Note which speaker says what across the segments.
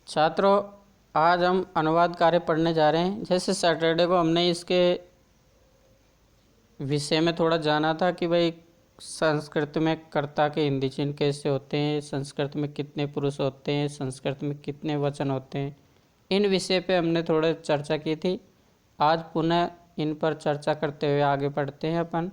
Speaker 1: छात्रों, आज हम अनुवाद कार्य पढ़ने जा रहे हैं। जैसे सैटरडे को हमने इसके विषय में थोड़ा जाना था कि भाई संस्कृत में कर्ता के हिंदी चिन्ह कैसे होते हैं, संस्कृत में कितने पुरुष होते हैं, संस्कृत में कितने वचन होते हैं। इन विषय पे हमने थोड़ा चर्चा की थी। आज पुनः इन पर चर्चा करते हुए आगे बढ़ते हैं अपन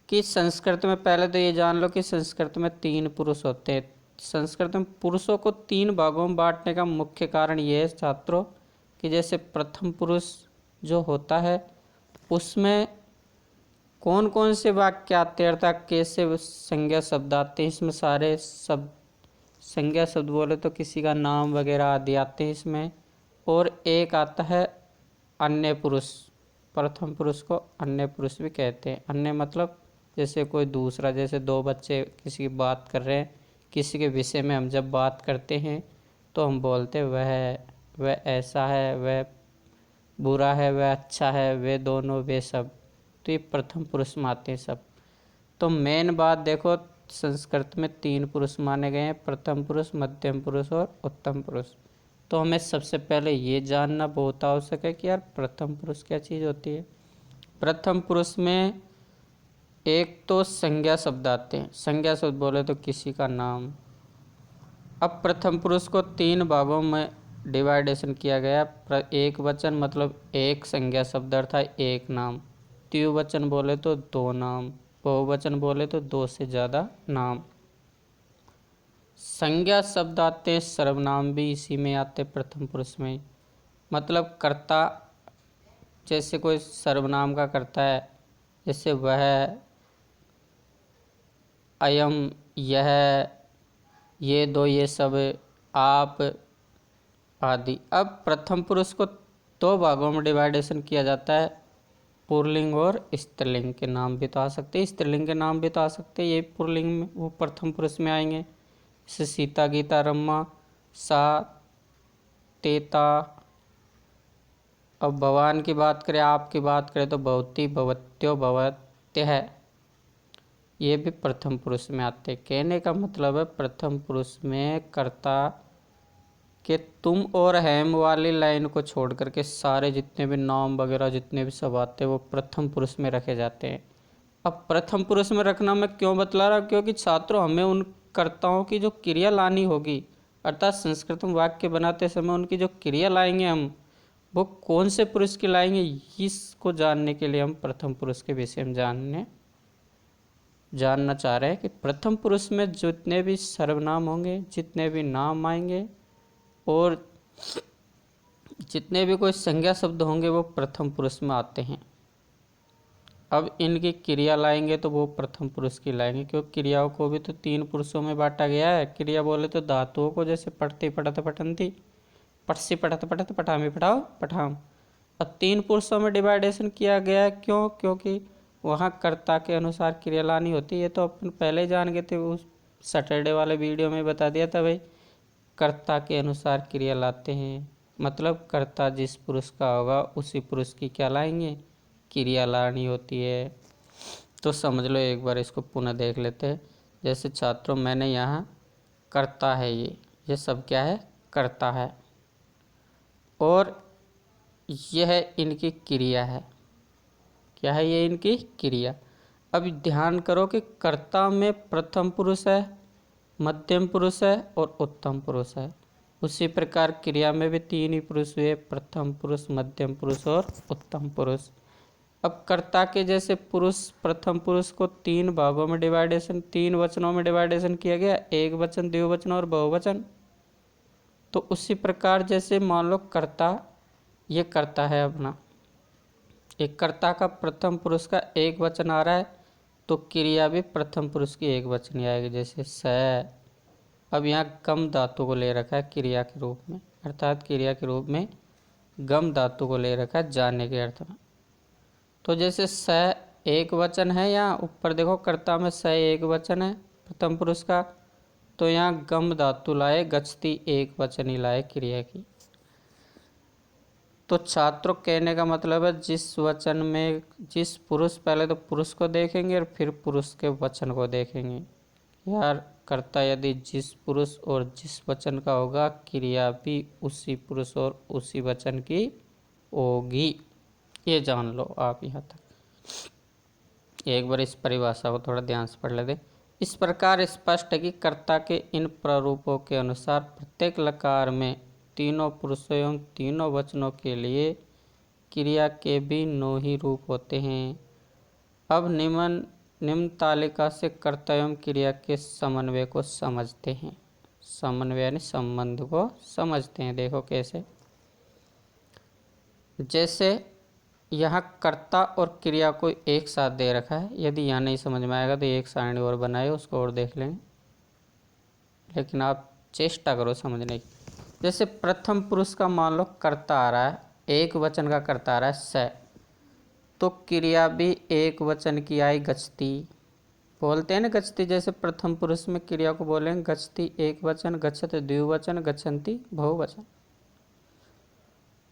Speaker 1: कि संस्कृत में पहले तो ये जान लो कि संस्कृत में 3 पुरुष होते हैं। संस्कृत में पुरुषों को 3 भागों में बांटने का मुख्य कारण ये है छात्रों कि जैसे प्रथम पुरुष जो होता है उसमें कौन कौन से वाक्य आते हैं अर्थात कैसे संज्ञा शब्द आते हैं। इसमें सारे शब्द संज्ञा शब्द बोले तो किसी का नाम वगैरह आदि आते हैं इसमें। और एक आता है अन्य पुरुष। प्रथम पुरुष को अन्य पुरुष भी कहते हैं। अन्य मतलब जैसे कोई दूसरा, जैसे 2 बच्चे किसी की बात कर रहे हैं, किसी के विषय में हम जब बात करते हैं तो हम बोलते हैं वह ऐसा है, वह बुरा है, वह अच्छा है, वे दोनों, वे सब। तो ये प्रथम पुरुष में आते हैं सब। तो मेन बात देखो, संस्कृत में 3 पुरुष माने गए हैं, प्रथम पुरुष, मध्यम पुरुष और उत्तम पुरुष। तो हमें सबसे पहले ये जानना बहुत आवश्यक है कि यार प्रथम पुरुष क्या चीज़ होती है। प्रथम पुरुष में एक तो संज्ञा शब्द आते हैं। संज्ञा शब्द बोले तो किसी का नाम। अब प्रथम पुरुष को 3 भागों में डिवाइडेशन किया गया। एक वचन मतलब एक संज्ञा शब्द अर्थात एक नाम। द्विवचन बोले तो 2 नाम। बहुवचन बोले तो 2 से ज़्यादा नाम। संज्ञा शब्द आते हैं, सर्वनाम भी इसी में आते प्रथम पुरुष में। मतलब कर्ता, जैसे कोई सर्वनाम का कर्ता है, जैसे वह, अयम, यह, ये दो, ये सब, आप आदि। अब प्रथम पुरुष को 2 भागों में डिवाइडेशन किया जाता है, पुल्लिंग और स्त्रीलिंग के नाम भी तो आ सकते हैं, स्त्रीलिंग के नाम भी तो आ सकते हैं। ये पुल्लिंग में वो प्रथम पुरुष में आएंगे, जैसे सीता, गीता, रमा, सा, तेता। अब भगवान की बात करें, आपकी बात करें तो भवती, भवत्यो, भवत्य है। ये भी प्रथम पुरुष में आते। कहने का मतलब है प्रथम पुरुष में कर्ता के तुम और हैम वाली लाइन को छोड़ करके सारे जितने भी नाम वगैरह जितने भी सब आते हैं वो प्रथम पुरुष में रखे जाते हैं। अब प्रथम पुरुष में रखना मैं क्यों बतला रहा हूँ, क्योंकि छात्रों हमें उन कर्ताओं की जो क्रिया लानी होगी, अर्थात संस्कृत में वाक्य बनाते समय उनकी जो क्रिया लाएंगे हम, वो कौन से पुरुष की लाएंगे, इसको जानने के लिए हम प्रथम पुरुष के विषय में जानना चाह रहे हैं कि प्रथम पुरुष में जितने भी सर्वनाम होंगे, जितने भी नाम आएंगे और जितने भी कोई संज्ञा शब्द होंगे वो प्रथम पुरुष में आते हैं। अब इनकी क्रिया लाएंगे तो वो प्रथम पुरुष की लाएंगे, क्योंकि क्रियाओं को भी तो 3 पुरुषों में बांटा गया है। क्रिया बोले तो धातुओं को, जैसे पढ़ती, पढ़त, पठंती, पठसी, पढ़त, पठत, पठामी, पठाओ, पठाम। अब 3 पुरुषों में डिवाइडेशन किया गया है। क्यों? क्योंकि वहाँ कर्ता के अनुसार क्रिया लानी होती है। तो अपन पहले ही जान गए थे, उस सैटरडे वाले वीडियो में बता दिया था भाई, कर्ता के अनुसार क्रिया लाते हैं। मतलब कर्ता जिस पुरुष का होगा उसी पुरुष की क्या लाएंगे, क्रिया लानी होती है। तो समझ लो, एक बार इसको पुनः देख लेते हैं। जैसे छात्रों, मैंने यहाँ कर्ता है, ये सब क्या है, कर्ता है, और यह इनकी क्रिया है। क्या है ये, इनकी क्रिया। अब ध्यान करो कि कर्ता में प्रथम पुरुष है, मध्यम पुरुष है और उत्तम पुरुष है। उसी प्रकार क्रिया में भी 3 ही पुरुष हुए, प्रथम पुरुष, मध्यम पुरुष और उत्तम पुरुष। अब कर्ता के जैसे पुरुष, प्रथम पुरुष को 3 भागों में डिवाइडेशन, 3 वचनों में डिवाइडेशन किया गया, एक वचन, द्विवचन और बहुवचन। तो उसी प्रकार जैसे मान लो कर्ता, ये कर्ता है अपना, एक कर्ता का प्रथम पुरुष का एक वचन आ रहा है तो क्रिया भी प्रथम पुरुष की एक वचन ही आएगी, जैसे स। अब यहाँ गम धातु को ले रखा है क्रिया के रूप में, अर्थात क्रिया के रूप में गम धातु को ले रखा है जाने के अर्थ में। तो जैसे स एक वचन है, यहाँ ऊपर देखो कर्ता में स एक वचन है प्रथम पुरुष का, तो यहाँ गम धातु लाए, गच्छति एक वचन ही लाए क्रिया की। तो छात्रों, कहने का मतलब है जिस वचन में जिस पुरुष, पहले तो पुरुष को देखेंगे और फिर पुरुष के वचन को देखेंगे। यार कर्ता यदि जिस पुरुष और जिस वचन का होगा, क्रिया भी उसी पुरुष और उसी वचन की होगी। ये जान लो आप यहाँ तक। एक बार इस परिभाषा को थोड़ा ध्यान से पढ़ लेते। इस प्रकार स्पष्ट है कि कर्ता के इन प्रारूपों के अनुसार प्रत्येक लकार में तीनों पुरुषों एवं तीनों वचनों के लिए क्रिया के भी 9 ही रूप होते हैं। अब निम्न तालिका से कर्ता एवं क्रिया के समन्वय को समझते हैं। समन्वय यानी संबंध को समझते हैं। देखो कैसे, जैसे यहाँ कर्ता और क्रिया को एक साथ दे रखा है। यदि यहाँ नहीं समझ में आएगा तो एक सारणी और बनाए, उसको और देख लेंगे, लेकिन आप चेष्टा करो समझने की। जैसे प्रथम पुरुष का मान लो कर्ता आ रहा है, एक वचन का कर्ता आ रहा है स, तो क्रिया भी एक वचन की आई गच्छति। बोलते हैं ना गच्छति, जैसे प्रथम पुरुष में क्रिया को बोलेंगे गच्छति एक वचन, गच्छत द्विवचन, गच्छन्ति बहुवचन।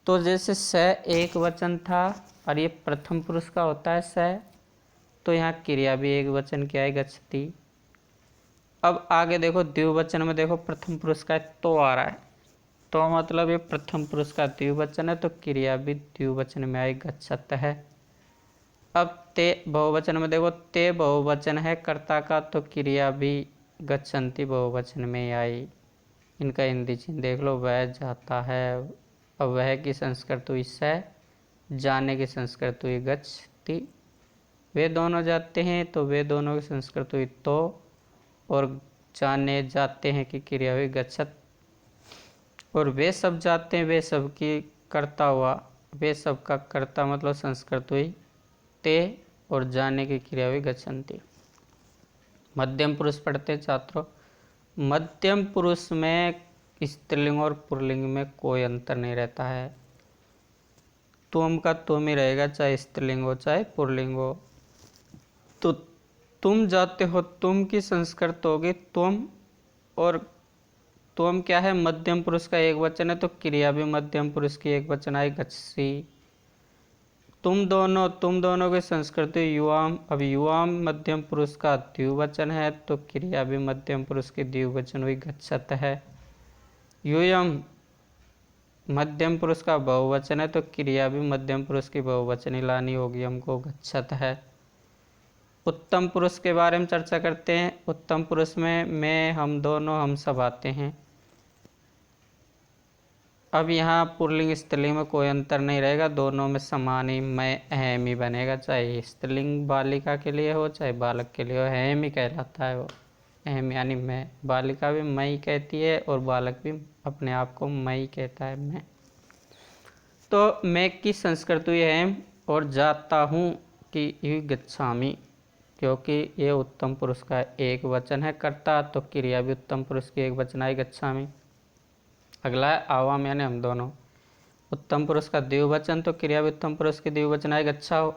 Speaker 1: तो जैसे स एक वचन था और ये प्रथम पुरुष का होता है स, तो यहाँ क्रिया भी एक वचन की आई गच्छति। अब आगे देखो द्विवचन में, देखो प्रथम पुरुष का तो आ रहा है, तो मतलब ये प्रथम पुरुष का द्विवचन है, तो क्रिया भी द्विवचन में आई गच्छत है। अब ते बहुवचन में देखो, ते बहुवचन है कर्ता का, तो क्रिया भी गच्छन्ति बहुवचन में आई। इनका हिंदी चिन्ह देख लो, वह जाता है। अब वह की संस्कृत हुई स, जाने की संस्कृत हुई गच्छति। वे दोनों जाते हैं, तो वे दोनों की संस्कृत हुई तो, और जाने जाते हैं की क्रिया हुई गच्छत। और वे सब जाते हैं, वे सब की कर्ता हुआ, वे सब का कर्ता मतलब संस्कृत हुई ते, और जाने की क्रिया हुई गच्छन्ति। मध्यम पुरुष पढ़ते छात्रों। मध्यम पुरुष में स्त्रीलिंग और पुल्लिंग में कोई अंतर नहीं रहता है। तुम का तुम ही रहेगा, चाहे स्त्रीलिंग हो चाहे पुल्लिंग हो। तो तुम जाते हो, तुम की संस्कृत होगी तुम, और तुम क्या है मध्यम पुरुष का एक वचन है, तो क्रिया भी मध्यम पुरुष की एक वचन आई गच्छसि। तुम दोनों की संस्कृति युवाम। अब युवाम मध्यम पुरुष का द्विवचन है, तो क्रिया भी मध्यम पुरुष की द्विवचन हुई गच्छत है। यूयम मध्यम पुरुष का बहुवचन है, तो क्रिया भी मध्यम पुरुष की बहुवचन ही लानी होगी हमको, गच्छत है। उत्तम पुरुष के बारे में चर्चा करते हैं। उत्तम पुरुष में मैं, हम दोनों, हम सब आते हैं। अब यहाँ पुल्लिंग स्त्रीलिंग में कोई अंतर नहीं रहेगा, दोनों में समान ही मैं अहम ही बनेगा, चाहे स्त्रीलिंग बालिका के लिए हो चाहे बालक के लिए हो, अहम ही कहलाता है वो। अहम यानी मैं, बालिका भी मैं ही कहती है और बालक भी अपने आप को मैं ही कहता है, मैं। तो मैं की संस्कृत हुई अहम, और जाता हूँ कि गच्छामि, क्योंकि ये उत्तम पुरुष का एक वचन है कर्ता, तो क्रिया भी उत्तम पुरुष की एक वचन आई गच्छामि। अगला है आवाम यानी हम दोनों। उत्तम पुरुष का द्विवचन, तो क्रिया भी उत्तम पुरुष की द्विवचन आई गच्छाओ।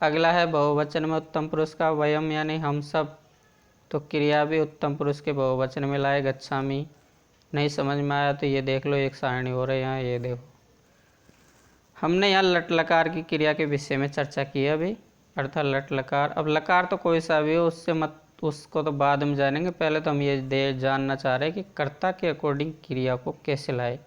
Speaker 1: अगला है बहुवचन में उत्तम पुरुष का वयम यानी हम सब, तो क्रिया भी उत्तम पुरुष के बहुवचन में लाए गच्छामि। नहीं समझ में आया तो ये देख लो, एक सारणी हो रही है यहाँ, ये देखो। हमने यहाँ लट लकार की क्रिया के विषय में चर्चा की है अभी, अर्थात लट लकार। अब लकार तो कोई सा भी हो, उससे मत, उसको तो बाद में जानेंगे, पहले तो हम ये जानना चाह रहे हैं कि कर्ता के अकॉर्डिंग क्रिया को कैसे लाए।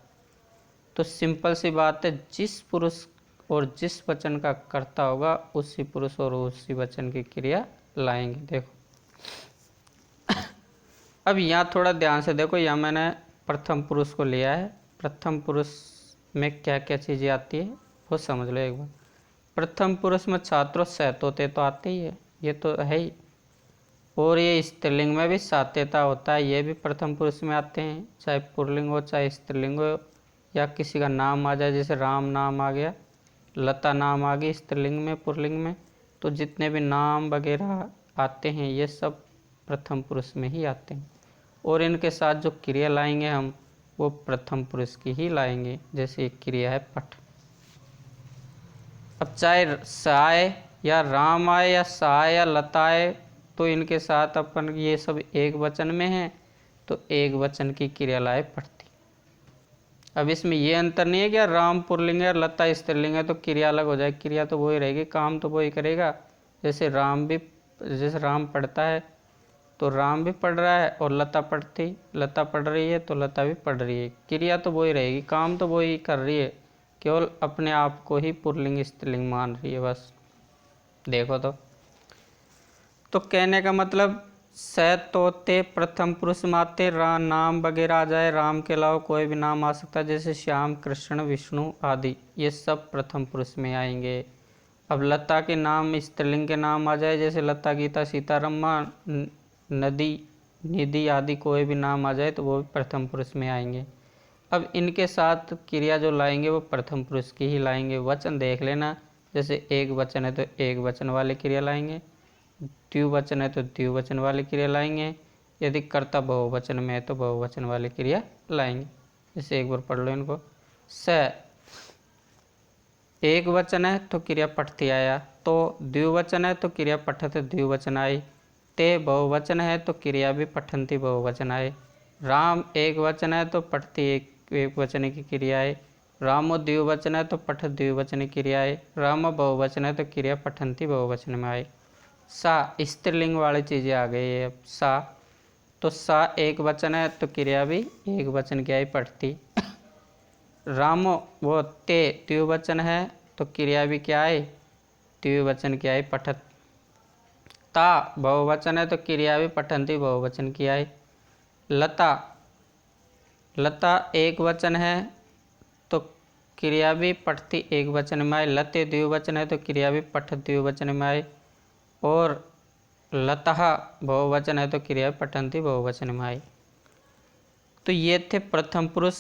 Speaker 1: तो सिंपल सी बात है, जिस पुरुष और जिस वचन का कर्ता होगा उसी पुरुष और उसी वचन की क्रिया लाएंगे। देखो अब यहाँ थोड़ा ध्यान से देखो, यहाँ मैंने प्रथम पुरुष को लिया है। प्रथम पुरुष में क्या क्या चीज़ें आती है वो समझ लो एक बार। प्रथम पुरुष में छात्रों सहतोते तो आते ही है, ये तो है ही। और ये स्त्रीलिंग में भी सात्यता होता है, ये भी प्रथम पुरुष में आते हैं, चाहे पुल्लिंग हो चाहे स्त्रीलिंग हो, या किसी का नाम आ जाए, जैसे राम नाम आ गया, लता नाम आ गई स्त्रीलिंग में पुल्लिंग में, तो जितने भी नाम वगैरह आते हैं ये सब प्रथम पुरुष में ही आते हैं। और इनके साथ जो क्रिया लाएंगे हम, वो प्रथम पुरुष की ही लाएंगे। जैसे एक क्रिया है पठ। अब चाहे साय या राम आए या साय या लता आए, तो इनके साथ अपन ये सब एक वचन में है, तो एक वचन की क्रिया लाए पढ़ती। अब इसमें ये अंतर नहीं है कि राम पुल्लिंग है लता स्त्रीलिंग है तो क्रिया अलग हो जाए, क्रिया तो वही रहेगी, काम तो वही करेगा। जैसे राम भी, जैसे राम पढ़ता है तो राम भी पढ़ रहा है और लता पढ़ रही है तो लता भी पढ़ रही है। क्रिया तो वही रहेगी, काम तो वही कर रही है, केवल अपने आप को ही पुल्लिंग स्त्रीलिंग मान रही है बस। देखो तो कहने का मतलब स तो ते प्रथम पुरुष माते नाम वगैरह आ जाए, राम के अलावा कोई भी नाम आ सकता है, जैसे श्याम, कृष्ण, विष्णु आदि, ये सब प्रथम पुरुष में आएंगे। अब लता के नाम स्त्रीलिंग के नाम आ जाए, जैसे लता, गीता, सीता, रमा, नदी, निधि आदि कोई भी नाम आ जाए तो वो भी प्रथम पुरुष में आएंगे। अब इनके साथ क्रिया जो लाएंगे वो प्रथम पुरुष की ही लाएंगे। वचन देख लेना, जैसे एक वचन है तो एक वचन वाली क्रिया लाएंगे, द्विवचन है तो द्विवचन वाली क्रिया लाएंगे, यदि कर्ता बहुवचन में है तो बहुवचन वाली क्रिया लाएंगे। जैसे एक बार पढ़ लो इनको। स एक वचन है तो क्रिया पठती आया, तो द्विवचन है तो क्रिया पठत द्विवचन आई, ते बहुवचन है तो क्रिया भी पठंती बहुवचन आए, राम एक वचन है तो पठती एक वचन की क्रिया है, रामो द्विवचन है तो पठत द्विवचन की क्रिया है, राम बहुवचन है तो क्रिया पठंती बहुवचन में आए। सा स्त्रीलिंग वाली चीज़ें आ गई है। अब सा तो सा एक वचन है तो क्रिया भी एक वचन की आई पठती। रामो वो ते द्विवचन है तो क्रिया भी क्या है द्विवचन की आई पठत। ता बहुवचन है तो क्रिया भी पठंती बहुवचन की आई। लता एक वचन है तो क्रिया भी पठती एक वचन में आई। लते द्विवचन है तो क्रिया भी पठत द्विवचन में आई। और लतः बहुवचन है तो क्रिया पठंती बहुवचन में आई। तो ये थे प्रथम पुरुष।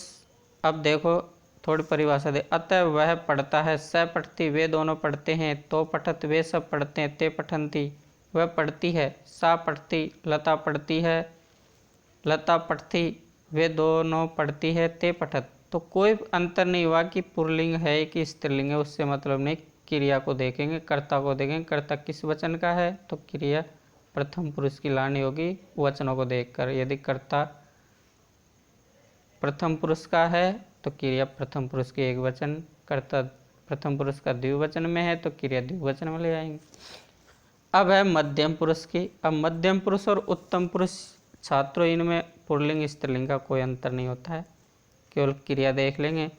Speaker 1: अब देखो थोड़ी परिभाषा दे। अतः वह पढ़ता है, स पढ़ती वे दोनों पढ़ते हैं, तो पठत वे सब पढ़ते हैं, ते पठंती वह पढ़ती है, सा पढ़ती लता पढ़ती है, लता पढ़ती वे दोनों पढ़ती है, ते पठत। तो कोई अंतर नहीं हुआ कि पुल्लिंग है कि स्त्रीलिंग है, उससे मतलब नहीं। क्रिया को देखेंगे, कर्ता को देखेंगे, कर्ता किस वचन का है तो क्रिया प्रथम पुरुष की लानी होगी वचनों को देखकर। यदि कर्ता प्रथम पुरुष का है तो क्रिया प्रथम पुरुष की एक वचन, कर्ता प्रथम पुरुष का द्विवचन में है तो क्रिया द्विवचन में ले आएंगे। अब है मध्यम पुरुष की। अब मध्यम पुरुष और उत्तम पुरुष छात्रों, इनमें पुल्लिंग स्त्रीलिंग का कोई अंतर नहीं होता है, केवल क्रिया देख लेंगे।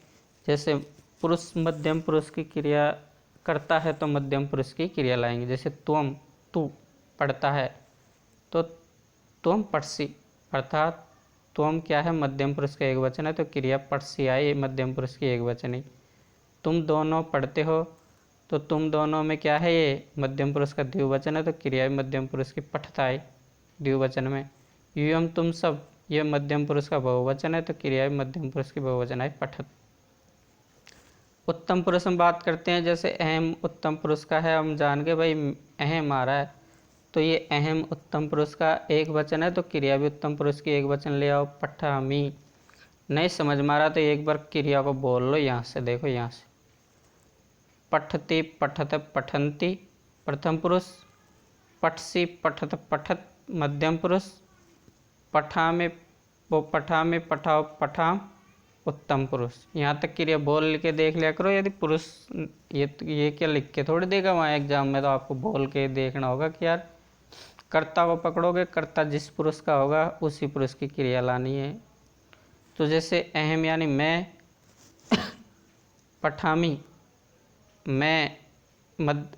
Speaker 1: जैसे पुरुष मध्यम पुरुष की क्रिया करता है तो मध्यम पुरुष की क्रिया लाएंगे। जैसे त्वम तू पढ़ता है तो त्वम पढ़सी, अर्थात त्वम क्या है मध्यम पुरुष का एक वचन है तो क्रिया पढ़सी आई मध्यम पुरुष की एक वचन ही। तुम दोनों पढ़ते हो तो तुम दोनों में क्या है ये मध्यम पुरुष का द्विवचन है तो क्रिया मध्यम पुरुष की पठत आई द्विवचन में। यूयम तुम सब ये मध्यम पुरुष का बहुवचन है तो क्रिया मध्यम पुरुष की बहुवचन आई पठत। उत्तम पुरुष हम बात करते हैं, जैसे अहम उत्तम पुरुष का है, हम जान के भाई अहम आ रहा है तो ये अहम उत्तम पुरुष का एक वचन है तो क्रिया भी उत्तम पुरुष की एक वचन ले आओ पठामी। नहीं समझ में आ रहा तो एक बार क्रिया को बोल लो यहाँ से, देखो यहाँ से। पठती पठत पठंती प्रथम पुरुष, पठसी पठत पठत मध्यम पुरुष, पठा में पठाओ पठाम उत्तम पुरुष। यहाँ तक क्रिया बोल के देख लिया करो। यदि पुरुष ये क्या लिख के थोड़ी देगा वहाँ एग्जाम में, तो आपको बोल के देखना होगा कि यार कर्ता को पकड़ोगे, कर्ता जिस पुरुष का होगा उसी पुरुष की क्रिया लानी है। तो जैसे अहम यानी मैं, पठामी मैं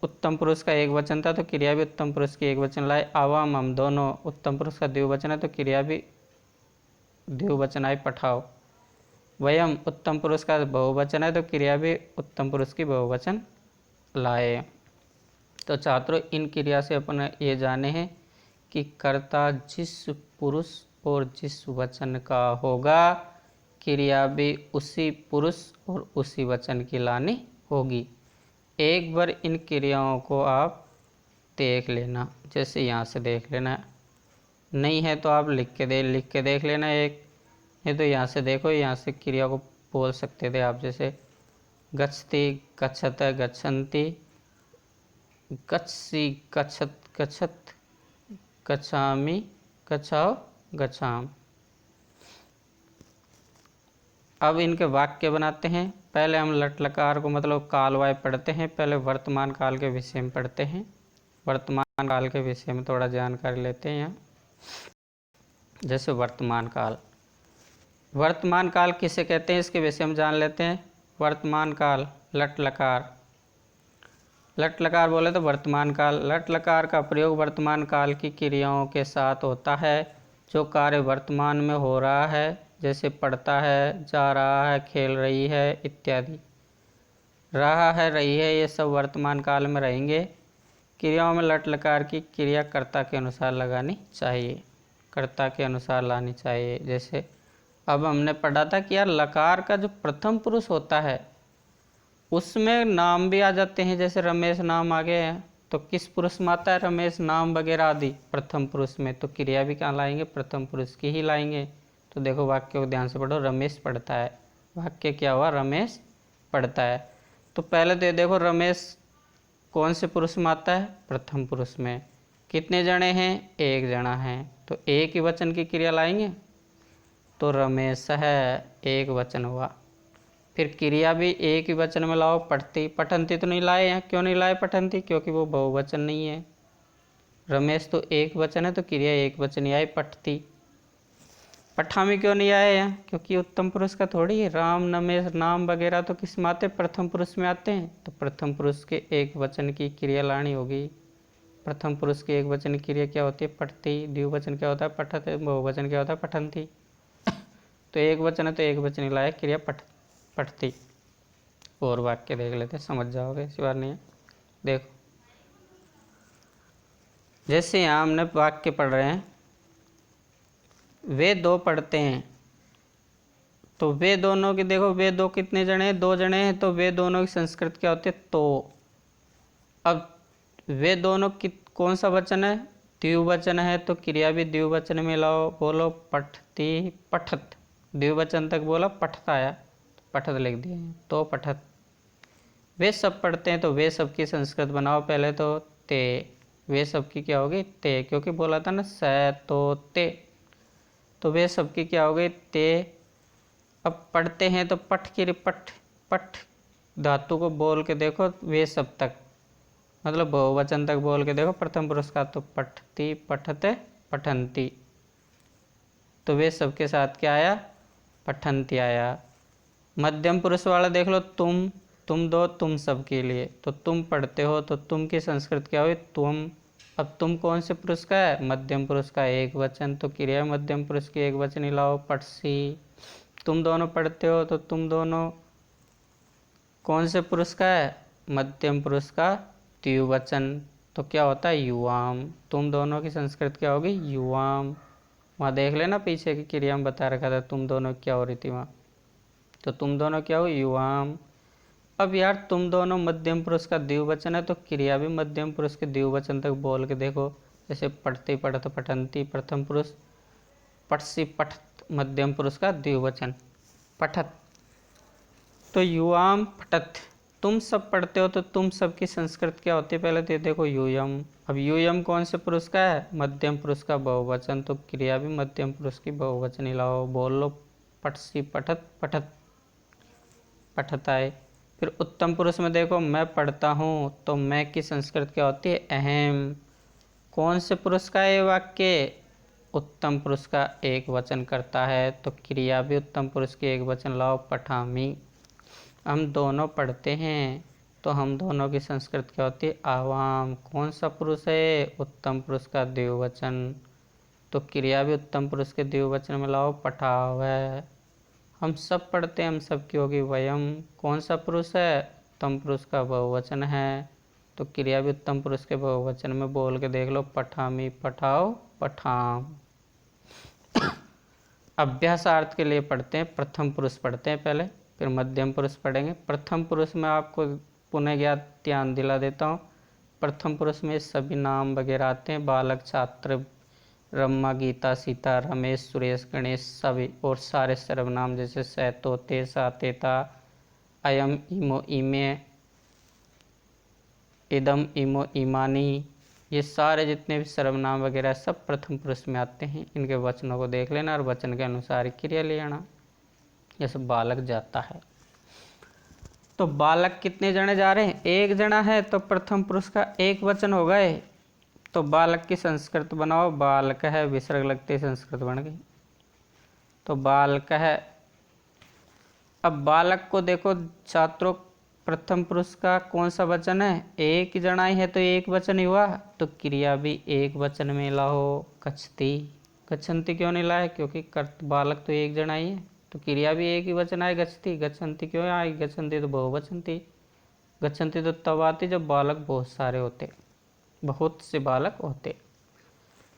Speaker 1: उत्तम पुरुष का एक वचन था तो क्रिया भी उत्तम पुरुष की एक वचन लाए। आवाम हम दोनों उत्तम पुरुष का द्विवचन है तो क्रिया भी द्विवचन आए पठाओ। वयम उत्तम पुरुष का बहुवचन है तो क्रिया भी उत्तम पुरुष की बहुवचन लाए। तो छात्रों इन क्रिया से अपन ये जाने हैं कि कर्ता जिस पुरुष और जिस वचन का होगा क्रिया भी उसी पुरुष और उसी वचन की लानी होगी। एक बार इन क्रियाओं को आप देख लेना, जैसे यहाँ से देख लेना, नहीं है तो आप लिख के देख लेना एक, नहीं तो यहाँ से देखो, यहाँ से क्रिया को बोल सकते थे आप। जैसे गच्छति गच्छत गच्छन्ति, गच्छसि गच्छत गच्छत, गच्छामि गच्छाओ गच्छाम। अब इनके वाक्य बनाते हैं। पहले हम लट लकार को मतलब कालवाय पढ़ते हैं। पहले वर्तमान काल के विषय में पढ़ते हैं। वर्तमान काल के विषय में थोड़ा जानकारी लेते हैं यहाँ। जैसे वर्तमान काल। वर्तमान काल किसे कहते हैं इसके विषय में जान लेते हैं। वर्तमान काल लट लकार, लट लकार बोले तो वर्तमान काल। लट लकार का प्रयोग वर्तमान काल की क्रियाओं के साथ होता है। जो कार्य वर्तमान में हो रहा है, जैसे पढ़ता है, जा रहा है, खेल रही है इत्यादि। रहा है, रही है, ये सब वर्तमान काल में रहेंगे। क्रियाओं में लट लकार की क्रिया कर्ता के अनुसार लगानी चाहिए, कर्ता के अनुसार लानी चाहिए। जैसे अब हमने पढ़ा था कि यार लकार का जो प्रथम पुरुष होता है उसमें नाम भी आ जाते हैं। जैसे रमेश नाम आ गए हैं तो किस पुरुष में आता है? रमेश नाम वगैरह आदि प्रथम पुरुष में। तो क्रिया भी कहाँ लाएंगे? प्रथम पुरुष की ही लाएंगे। तो देखो वाक्य को ध्यान से पढ़ो। रमेश पढ़ता है, वाक्य क्या हुआ? रमेश पढ़ता है। तो पहले तो देखो रमेश कौन से पुरुष में आता है? प्रथम पुरुष में। कितने जने हैं? एक जना है। तो एक ही वचन की क्रिया लाएंगे तो रमेश है, एक वचन हुआ। फिर क्रिया भी एक ही वचन में लाओ, पठती। पठंती तो नहीं लाए हैं। क्यों नहीं लाए पठंती? क्योंकि वो बहुवचन नहीं है। रमेश तो एक वचन है तो क्रिया एक वचन ही आई, पठती। पठामी क्यों नहीं आए हैं? क्योंकि उत्तम पुरुष का थोड़ी है। राम, नमेश, नाम वगैरह तो किस में आते? प्रथम पुरुष में आते हैं। तो प्रथम पुरुष के एक वचन की क्रिया लानी होगी। प्रथम पुरुष की एक वचन की क्रिया क्या होती है? पठती। द्विवचन क्या होता है? पठत। बहुवचन क्या होता है? पठंती। तो एक वचन है तो एक वचन ही लाए, क्रिया पठती। और वाक्य देख लेते, समझ जाओगे, इसी बार नहीं है। देखो जैसे यहाँ हमने वाक्य पढ़ रहे हैं, वे दो पढ़ते हैं। तो वे दोनों की देखो, वे दो कितने जने हैं? दो जने हैं। तो वे दोनों की संस्कृत क्या होती है? तो। अब वे दोनों कौन सा वचन है? द्विवचन है तो क्रिया भी द्विवचन में लाओ। बोलो पठती, पठत। द्विवचन तक बोला, पठत आया, पठत लिख दिए। तो पठत। वे सब पढ़ते हैं तो वे सब की संस्कृत बनाओ पहले तो ते। वे सब की क्या होगी? ते, क्योंकि बोला था ना स तो ते। तो वे सब की क्या हो गई? ते। अब पढ़ते हैं तो पठ की पठ, पठ धातु को बोल के देखो वे सब तक, मतलब बहुवचन तक बोल के देखो प्रथम पुरुष का। तो पठती, पठते, पठंती। तो वे सब के साथ क्या आया? पठंती आया। मध्यम पुरुष वाला देख लो, तुम दो, तुम सब के लिए। तो तुम पढ़ते हो तो तुम की संस्कृत क्या हुई? तुम। अब तुम कौन से पुरुष का है? मध्यम पुरुष का एक वचन। तो क्रिया मध्यम पुरुष की एक वचन ही लाओ, पठसी। तुम दोनों पढ़ते हो तो तुम दोनों कौन से पुरुष का है? मध्यम पुरुष का द्विवचन। तो क्या होता है? युवाम। तुम दोनों की संस्कृत क्या होगी? युवाम। वहाँ देख लेना पीछे की क्रिया में बता रखा था तुम दोनों क्या हो रही थी वहाँ। तो तुम दोनों क्या हो? युवाम। अब यार तुम दोनों मध्यम पुरुष का द्विवचन है तो क्रिया भी मध्यम पुरुष के द्विवचन तक बोल के देखो। जैसे पढ़ते, पढ़त, पठंती प्रथम पुरुष, पठसी, पठत मध्यम पुरुष का द्विवचन, पठत। तो युवाम पठत। तुम सब पढ़ते हो तो तुम सब की संस्कृत क्या होती है? पहले तो देखो यूयम। अब यूयम कौन से पुरुष का है? मध्यम पुरुष का बहुवचन। तो क्रिया भी मध्यम पुरुष की बहुवचन ही लाओ। बोल लो पठसी, पठत, पठत, पठत आए। फिर उत्तम पुरुष में देखो, मैं पढ़ता हूँ तो मैं की संस्कृत क्या होती है? अहम। कौन से पुरुष का ये वाक्य? उत्तम पुरुष का एक वचन करता है तो क्रिया भी उत्तम पुरुष की एक वचन लाओ, पठामी। हम दोनों पढ़ते हैं तो हम दोनों की संस्कृत क्या होती है? आवाम। कौन सा पुरुष है? उत्तम पुरुष का द्विवचन। तो क्रिया भी उत्तम पुरुष के द्विवचन में लाओ, पठावै। हम सब पढ़ते हैं, हम सब की होगी वयम। कौन सा पुरुष है? उत्तम पुरुष का बहुवचन है तो क्रिया भी उत्तम पुरुष के बहुवचन में बोल के देख लो, पठामी, पठाओ, पठाम। अभ्यासार्थ के लिए पढ़ते हैं, प्रथम पुरुष पढ़ते हैं पहले, फिर मध्यम पुरुष पढ़ेंगे। प्रथम पुरुष में आपको पुनः ज्ञात ध्यान दिला देता हूँ। प्रथम पुरुष में सभी नाम वगैरह आते हैं, बालक, छात्र, रमा, गीता, सीता, रमेश, सुरेश, गणेश, सभी। और सारे सर्वनाम जैसे सैतो, ते, सा, तेता, अयम, इमो, इमे, इदम, इमो, इमानी, ये सारे जितने भी सर्वनाम वगैरह सब प्रथम पुरुष में आते हैं। इनके वचनों को देख लेना और वचन के अनुसार क्रिया ले आना। जैसे बालक जाता है तो बालक कितने जने जा रहे हैं? एक जना है तो प्रथम पुरुष का एक वचन हो गए। तो बालक की संस्कृत बनाओ, बालक है, विसर्ग लगते संस्कृत बन गई। तो बालक है। अब बालक को देखो छात्रों, प्रथम पुरुष का कौन सा वचन है? एक जनाई है तो एक वचन ही हुआ, तो क्रिया भी एक वचन में लाओ, गच्छति। गच्छन्ति क्यों नहीं लाए? क्योंकि कर्त बालक तो एक जनाई है, तो क्रिया भी एक ही वचन आए, गच्छति। गच्छन्ति क्यों आई? गच्छन्ति तो बहुवचन थी। गच्छन्ति तो तब आती जब बालक बहुत सारे होते, बहुत से बालक होते।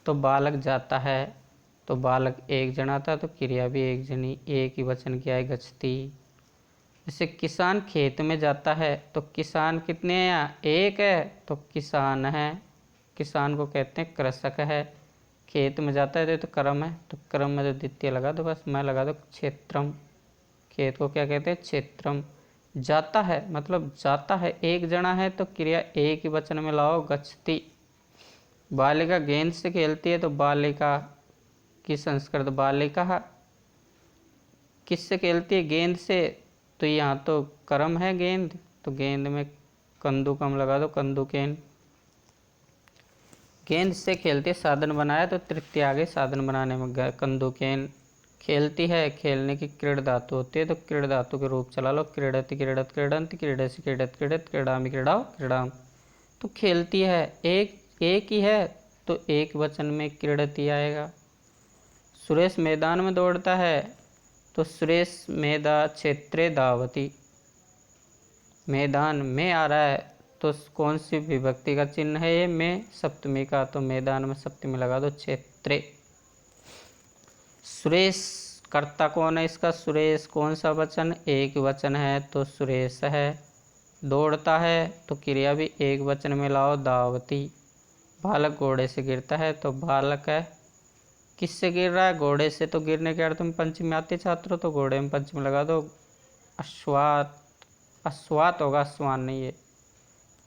Speaker 1: तो बालक जाता है, तो बालक एक जना था, तो क्रिया भी एक जनी, एक ही वचन की आई, गच्छति। जैसे किसान खेत में जाता है, तो किसान कितने हैं यहाँ? एक है, तो किसान है। किसान को कहते हैं कृषक है। खेत में जाता है तो क्रम है, तो क्रम में तो द्वितीय लगा दो, बस मैं लगा दो क्षेत्रम। खेत को क्या कहते हैं? क्षेत्रम। जाता है मतलब जाता है, एक जना है, तो क्रिया एक ही वचन में लाओ, गच्छति। बालिका गेंद से खेलती है, तो बालिका की संस्कृत बालिका। किससे खेलती है? गेंद से। तो यहाँ तो कर्म है गेंद, तो गेंद में कंदुकम लगा दो, कंदुकेन। गेंद से खेलती है, साधन बनाया, तो तृतीय आगे साधन बनाने में कंदुकेन। खेलती है, खेलने की क्रीड़ धातु होती है, तो क्रीड़ धातु के रूप चला लो, क्रीड़ति क्रीड़त क्रीडंति, क्रीडसि क्रीडत क्रीडत, क्रीडामि क्रीडाओ क्रीडाम। तो खेलती है, एक ही है, तो एक वचन में क्रीडति आएगा। सुरेश मैदान में दौड़ता है, तो सुरेश मैदा क्षेत्रे धावति। मैदान में आ रहा है, तो कौन सी विभक्ति का चिन्ह है ये? में सप्तमी का, तो मैदान में सप्तमी लगा दो, क्षेत्रे। सुरेश कर्ता कौन है इसका? सुरेश कौन सा वचन? एक वचन है, तो सुरेश है। दौड़ता है, तो क्रिया भी एक वचन में लाओ, धावति। बालक घोड़े से गिरता है, तो बालक है। किससे गिर रहा है? घोड़े से। तो गिरने के अर्थ में पंचमी आती छात्रों, तो घोड़े में पंचमी लगा दो, अश्वात। अश्वात होगा, अश्वान नहीं है,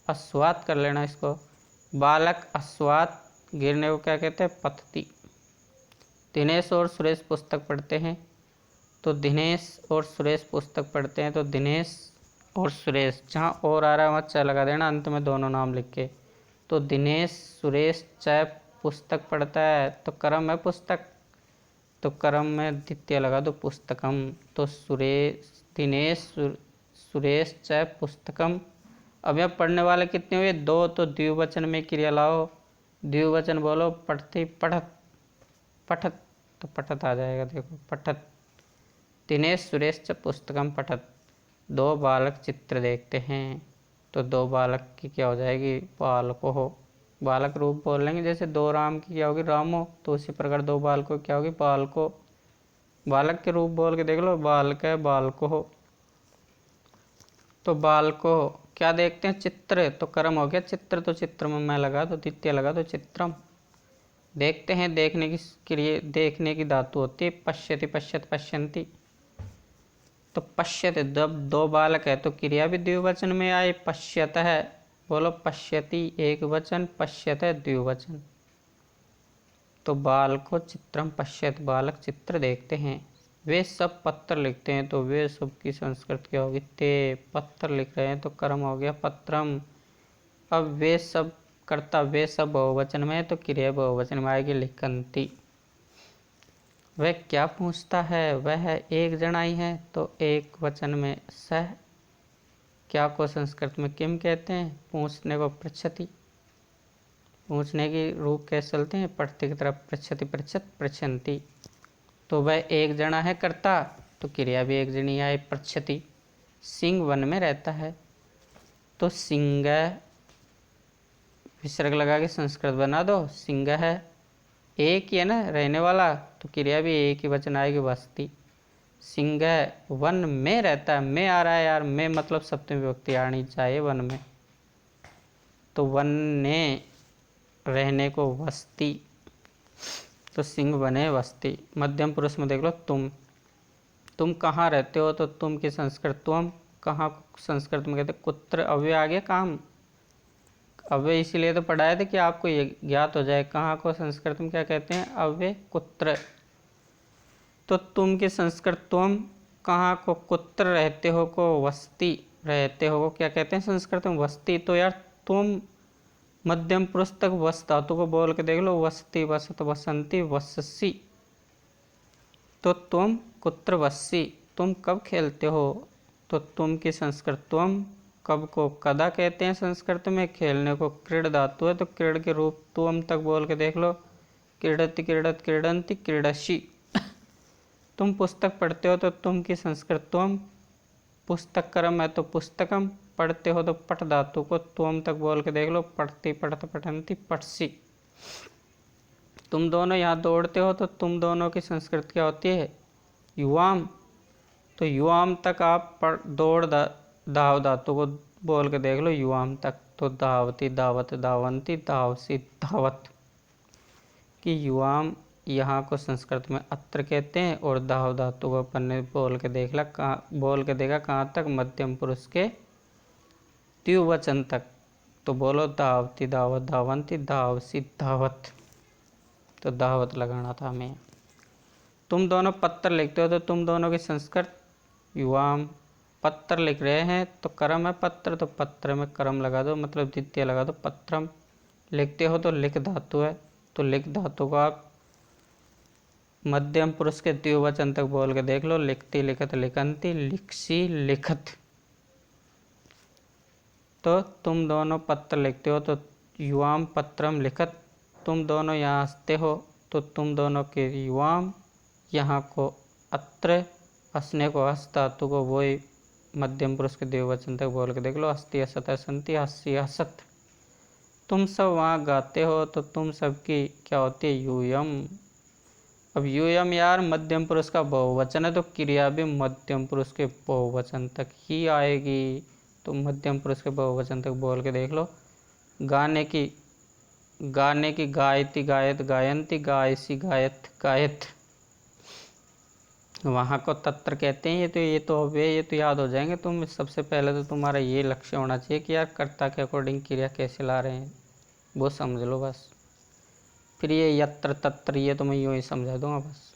Speaker 1: अश्वात कर लेना इसको। बालक अश्वात, गिरने को क्या कहते हैं? पतति। दिनेश और सुरेश पुस्तक पढ़ते हैं, तो दिनेश और सुरेश पुस्तक पढ़ते हैं, तो दिनेश और सुरेश, जहाँ और आ रहा है वहाँ च लगा देना, अंत में दोनों नाम लिख के। तो दिनेश सुरेश च पुस्तक पढ़ता है, तो क्रम है पुस्तक, तो क्रम में द्वितीय लगा दो, पुस्तकम। तो दिनेश सुरेश च पुस्तकम। अब यहाँ पढ़ने वाले कितने हुए? दो, तो द्विवचन में क्रिया लाओ, द्विवचन बोलो, पढ़ती पढ़त, पठत, तो पठत आ जाएगा, देखो पठत। दिनेश सुरेश च पुस्तकम पठत। दो बालक चित्र देखते हैं, तो दो बालक की क्या हो जाएगी? बालको हो। बालक रूप बोल लेंगे, जैसे दो राम की क्या होगी? रामो, तो उसी प्रकार दो बालकों क्या होगी? बालको। बालक के रूप बोल के देख लो, बालक है, बालको हो। तो बालको क्या देखते हैं? चित्र, तो कर्म हो गया चित्र, तो चित्र में मैं लगा दो, द्वितीय लगा दो, चित्रम। देखते हैं, देखने की क्रिया, देखने की धातु होती है पश्यति, पश्यत, पश्यन्ति। तो पश्यति, जब दो बालक है, तो क्रिया भी द्विवचन में आए, पश्यत है, बोलो पश्यति एक वचन, पश्यत है द्विवचन। तो बालको चित्रम पश्यत, बालक चित्र देखते हैं। वे सब पत्र लिखते हैं, तो वे सब की संस्कृत क्या होगी? ते। पत्र लिख रहे हैं, तो कर्म हो गया पत्रम। अब वे सब कर्ता, वे सब बहुवचन में है, तो क्रिया बहुवचन में आएगी, लिखन्ति। वह क्या पूछता है? वह एक जनाई है, तो एक वचन में सह। क्या को संस्कृत में किम कहते हैं? पूछने को पृच्छति। पूछने की रूप कैसे चलते हैं? पढ़ते की तरफ, पृच्छति पृच्छत पृच्छन्ति। तो वह एक जना है कर्ता, तो क्रिया भी एक जनी है, पृच्छति। सिंह वन में रहता है, तो सिंह विसर्ग लगा के संस्कृत बना दो, सिंह है। एक ही है ना रहने वाला, तो क्रिया भी एक ही वचन आएगी, वस्ती। सिंह वन में रहता है, में आ रहा है यार, में मतलब सप्तमी विभक्ति आनी चाहिए वन में, तो वन ने रहने को वस्ती, तो सिंह बने वस्ती। मध्यम पुरुष में देख लो, तुम कहाँ रहते हो? तो तुम की संस्कृत तुम, कहाँ संस्कृत में कहते कुत्र। अव्यय आ गया काम, अव्यय इसीलिए तो पढ़ाए थे कि आपको ये ज्ञात हो जाए। कहाँ को संस्कृत में क्या कहते हैं? अव्यय कुत्र। तो तुम की संस्कृत तुम, कहाँ को कुत्र रहते हो को वस्ती रहते हो को क्या कहते हैं संस्कृत में? वस्ती। तो यार तुम मध्यम पुरुष तक वस धातु को बोल के देख लो, वसती, वसत, वसंती, वससी। तो तुम कुत्र वस्सी, तुम कब खेलते हो। तो तुम की संस्कृत तुम, कब को कदा कहते हैं संस्कृत में, खेलने को क्रीड़ धातु है, तो क्रीड़ के रूप तुम तक बोल के देख लो, क्रीडति, क्रीडत, क्रीडंती, क्रीडशी। तुम पुस्तक पढ़ते हो तो तुम की संस्कृत तुम, पुस्तक कर्म है तो पुस्तकम, पढ़ते हो तो पठ धातु को तुम तक बोल के देख लो, पढ़ती, पढ़त, पठंती, पठसी। तुम दोनों यहाँ दौड़ते हो तो तुम दोनों की संस्कृत क्या होती है, युवाम। तो युवाम तक आप दौड़ धाव धातु को बोल के देख लो, युवाम तक। तो धावती, धावत, धावंती, धावसी, धावत। कि युवाम यहाँ को संस्कृत में अत्र कहते हैं, और धाव धातु को अपन ने बोल के देखा कहाँ तक, मध्यम पुरुष के द्विवचन तक। तो बोलो धावती, धावत, धावंती, धावसी, धावत। तो धावत लगाना था हमें। तुम दोनों पत्र लिखते हो तो तुम दोनों की संस्कृत युवाम। पत्र लिख रहे हैं तो कर्म है पत्र, तो पत्र में कर्म लगा दो, मतलब द्वितीय लगा दो, पत्रम। लिखते हो तो लिख धातु है, तो लिख धातु को आप मध्यम पुरुष के द्विवचन तक बोल के देख लो, लिखती, लिखत, लिखंती, लिखसी, लिखत। तो तुम दोनों पत्र लिखते हो तो युवाम पत्रम लिखत। तुम दोनों यहाँ हंसते हो तो तुम दोनों के युवाम, यहाँ को अत्र, हंसने को हंस धातु को वही मध्यम पुरुष के द्विवचन तक बोल के देख लो, हस्ती, हसत, हसंती, हस्सी, हसत। तुम सब वहाँ गाते हो तो तुम सब की क्या होती है, यूयम। अब यूयम यार मध्यम पुरुष का बहुवचन है, तो क्रिया भी मध्यम पुरुष के बहुवचन तक ही आएगी। तो मध्यम पुरुष के बहुवचन तक बोल के देख लो, गाने की गायती, गायत, गायंती, गायसी, गायत, गायत। वहाँ को तत्र कहते हैं। ये तो याद हो जाएंगे तुम। सबसे पहले तो तुम्हारा ये लक्ष्य होना चाहिए कि यार कर्ता के अकॉर्डिंग क्रिया कैसे ला रहे हैं, वो समझ लो बस। फिर ये यत्र तत्र ये तो मैं यूँ ही समझा दूंगा बस।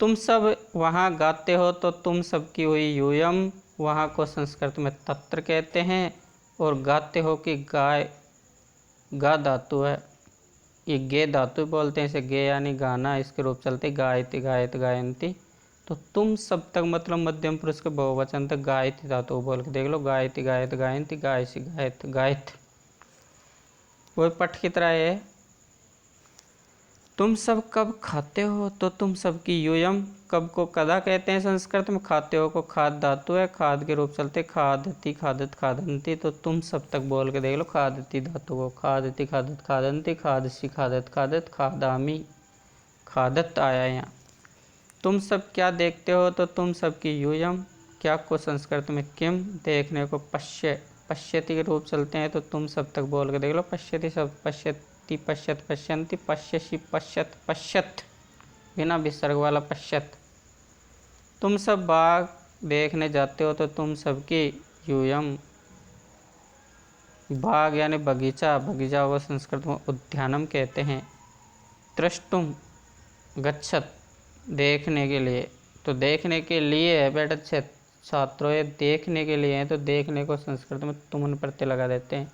Speaker 1: तुम सब वहाँ गाते हो तो तुम सब की हुई यूयम, वहाँ को संस्कृत में तत्र कहते हैं। और गाते हो कि गा धातु है, ये गे धातु बोलते हैं इसे, गे यानी गाना, इसके रूप चलते गायती, गायत, गायंती। तो तुम सब तक मतलब मध्यम पुरुष के बहुवचन तक गायती धातु बोल के देख लो, गायती, गायत, गायंती, गायसी, गायत, गायत। वही पठ की तरह है। तुम सब कब खाते हो तो तुम सब की यूयम, कब को कदा कहते हैं संस्कृत में। खाते हो को खाद धातु है, खाद के रूप चलते खादती, खादत, खादंती। तो तुम सब तक बोल के देख लो, खादती धातु को, खादती, खादत, खादंती, खादसी, खादत, खादत, खादामी, खादत आया यहाँ। तुम सब क्या देखते हो तो तुम सब की यूयम, क्या को संस्कृत में किम, देखने को पश्य, पश्यति के रूप चलते हैं। तो तुम सब तक बोल के देख लो, पश्यति सब, पश्यति, पश्यत, पश्यंती, पश्यसी, पश्यत, पश्यत, बिना विसर्ग वाला पश्यत। तुम सब बाग देखने जाते हो तो तुम सबकी यूयम, बाग यानी बगीचा, बगीचा को संस्कृत में उद्यानम कहते हैं। दृष्टुम गच्छत, देखने के लिए। तो देखने के लिए है बेटा छात्रों, ये देखने के लिए है, तो देखने को संस्कृत में तुमन प्रत्यय लगा देते हैं,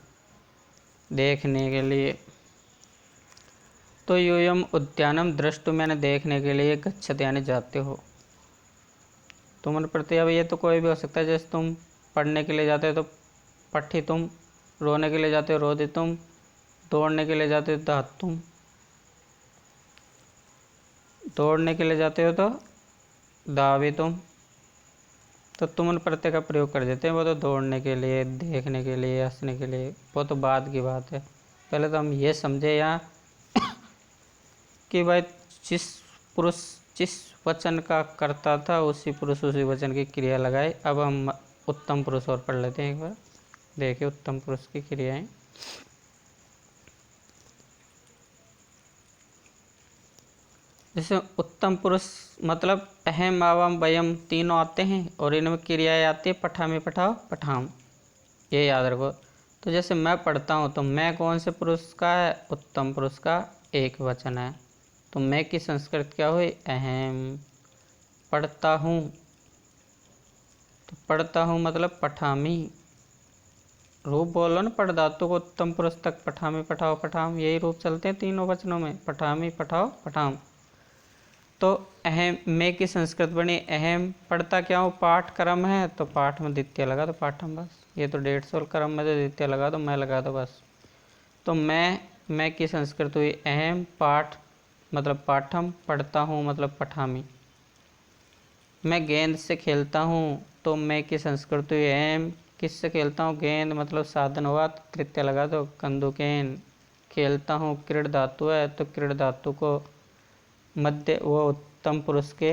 Speaker 1: देखने के लिए। तो यूयम उद्यानम दृष्टुम यानी देखने के लिए, गच्छत यानी जाते हो। तुमन प्रत्यय, अब ये तो कोई भी हो सकता है, जैसे तुम पढ़ने के लिए जाते हो तो पट्ठी तुम, रोने के लिए जाते हो रोदे तुम, दौड़ने के लिए जाते हो धात तुम, दौड़ने के लिए जाते हो तो दावे तुम। तो तुमन प्रत्यय का प्रयोग कर देते हैं, वो तो दौड़ने के लिए, देखने के लिए, हंसने के लिए, वो तो बाद की बात है। पहले तो हम ये समझे यहाँ कि भाई जिस वचन का कर्ता था उसी पुरुष उसी वचन की क्रिया लगाए। अब हम उत्तम पुरुष और पढ़ लेते हैं एक बार, देखिए उत्तम पुरुष की क्रियाएं। जैसे उत्तम पुरुष मतलब अहम, आवाम, वयम तीनों आते हैं, और इनमें क्रियाएं आती है पठा में पठाओ, पठाम, ये याद रखो। तो जैसे मैं पढ़ता हूँ तो मैं कौन से पुरुष का है, उत्तम पुरुष का एक वचन है। तो मैं की संस्कृत क्या हुई, अहम। पढ़ता हूँ, तो पढ़ता हूँ मतलब पठामी। रूप बोलो ना, पढ़ धातु को उत्तम पुरुष तक पठामी पठाओ पठाम, यही रूप चलते हैं तीनों वचनों में, पठामी पठाओ पठाम। तो अहम में की संस्कृत बनी अहम, पढ़ता क्या हूँ, पाठ क्रम है तो पाठ में द्वितीय लगा दो पाठम बस। ये तो 150 क्रम में तो द्वितीय लगा दो, मैं लगा दो बस। तो मैं की संस्कृत हुई अहम, पाठ मतलब पाठम, पढ़ता हूँ मतलब पठामी। मैं गेंद से खेलता हूँ तो मैं की संस्कृत हुई अहम, किससे खेलता हूँ, गेंद मतलब साधन हुआ तो कृत्य लगा दो कंदुकेन। खेलता हूँ क्रीड़ धातु है तो क्रीड़ धातु को मध्य वो उत्तम पुरुष के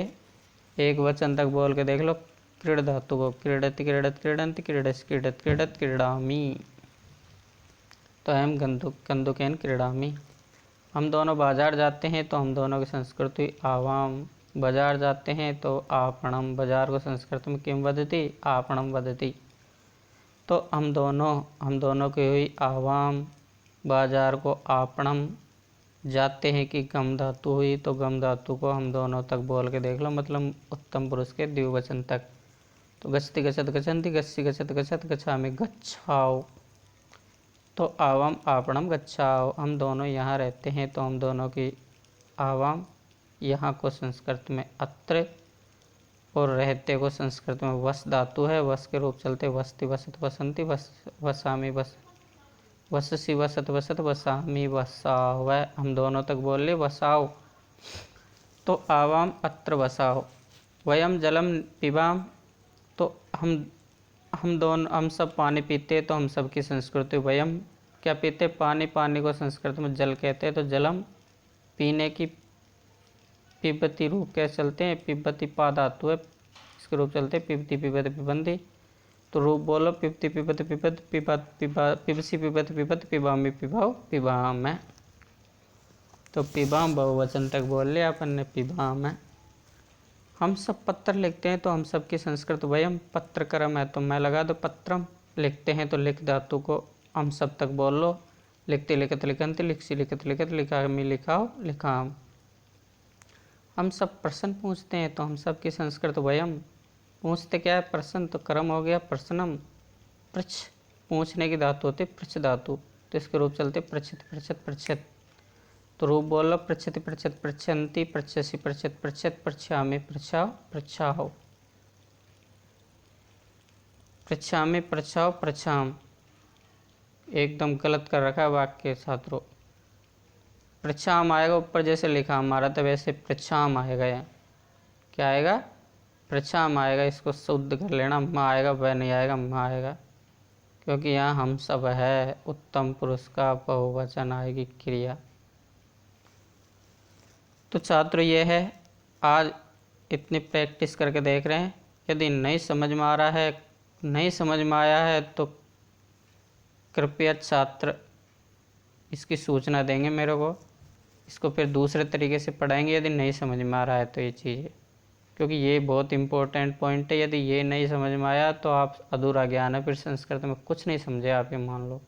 Speaker 1: एक वचन तक बोल के देख लो। क्रीड़ धातु को क्रीड़ति क्रीड़त क्रीडंति क्रीडस क्रीडत क्रीडत क्रीडामी, तो अहम कंदुकेन क्रीडामी। हम दोनों बाजार जाते हैं तो हम दोनों की संस्कृत हुई आवाम। बाजार जाते हैं तो आपणम, बाजार को संस्कृत में किम वदति, आपणम वदति। तो हम दोनों की हुई आवाम, बाजार को आपणम, जाते हैं कि गम धातु हुई तो गम धातु को हम दोनों तक बोल के देख लो, मतलब उत्तम पुरुष के द्विवचन तक। तो गच्छति गच्छत गच्छन्ति, गच्छति गच्छत गच्छत, गच्छामि गच्छाओ। तो आवाम आपणम गच्छाओ, हम दोनों यहाँ रहते हैं तो हम दोनों की आवाम, यहाँ को संस्कृत में अत्र, और रहते को संस्कृत में वस धातु है, वस के रूप चलते वसति वसत वसंती, वसामी वस, वससी वसत वसत वसामी वसाओ। वह हम दोनों तक बोल ले वसाओ। तो आवाम अत्र वसाओ। वयम जलम पिबाम, तो हम सब पानी पीते तो हम सब की संस्कृति वयम क्या पीते, पानी, पानी को संस्कृत में जल कहते हैं। तो जलम पीने की, पिबती रूप कैसे चलते हैं, पिबती पा धातु है, इसके रूप चलते पिबती पिबत पिबंदी। तो रूप बोलो पिबती पिबत पिबत पिबत पिबसी पिबत पिबत पिबामी पिबाओ पिबाम है। तो पिबाम बहुवचन तक बोल लिया अपन ने, पिबाम है। हम सब पत्र लिखते हैं तो हम सब की संस्कृत वयम, पत्र क्रम है तो मैं लगा दो पत्रम। लिखते हैं तो लिख धातु को हम सब तक बोल लो, लिखते लिखत लिखंत, लिखसी लिखत लिखत, लिखामी लिखाओ लिखाम। हम सब प्रश्न पूछते हैं तो हम सब की संस्कृत वयम, पूछते क्या है प्रश्न, तो क्रम हो गया प्रश्नम। पृच्छ पूछने की धातु होती पृच्छ धातु, तो इसके रूप चलते पृच्छत पृच्छत पृच्छत। तो रूप बोलो पृच्छति पृच्छत पृच्छन्ति, पृच्छसि पृच्छत पृच्छत, पृच्छामि पृच्छाओ पृच्छाओ, पृच्छामि पृच्छाओ पृच्छाम। एकदम गलत कर रखा है वाक्य छात्रों। पृच्छाम आएगा ऊपर जैसे लिखा हमारा, तो वैसे पृच्छाम आएगा। यहाँ क्या आएगा, पृच्छाम आएगा। इसको शुद्ध कर लेना, माँ आएगा वह नहीं आएगा, माँ आएगा, क्योंकि यहाँ हम सब है, उत्तम पुरुष का बहुवचन आएगी क्रिया। तो छात्र ये है, आज इतनी प्रैक्टिस करके देख रहे हैं। यदि नहीं समझ में आ रहा है, नहीं समझ में आया है तो कृपया छात्र इसकी सूचना देंगे मेरे को, इसको फिर दूसरे तरीके से पढ़ाएंगे यदि नहीं समझ में आ रहा है तो ये चीज़ें, क्योंकि ये बहुत इंपॉर्टेंट पॉइंट है। यदि ये नहीं समझ में आया तो आप अधूरा ज्ञान है, फिर संस्कृत में कुछ नहीं समझे आप, ये मान लो।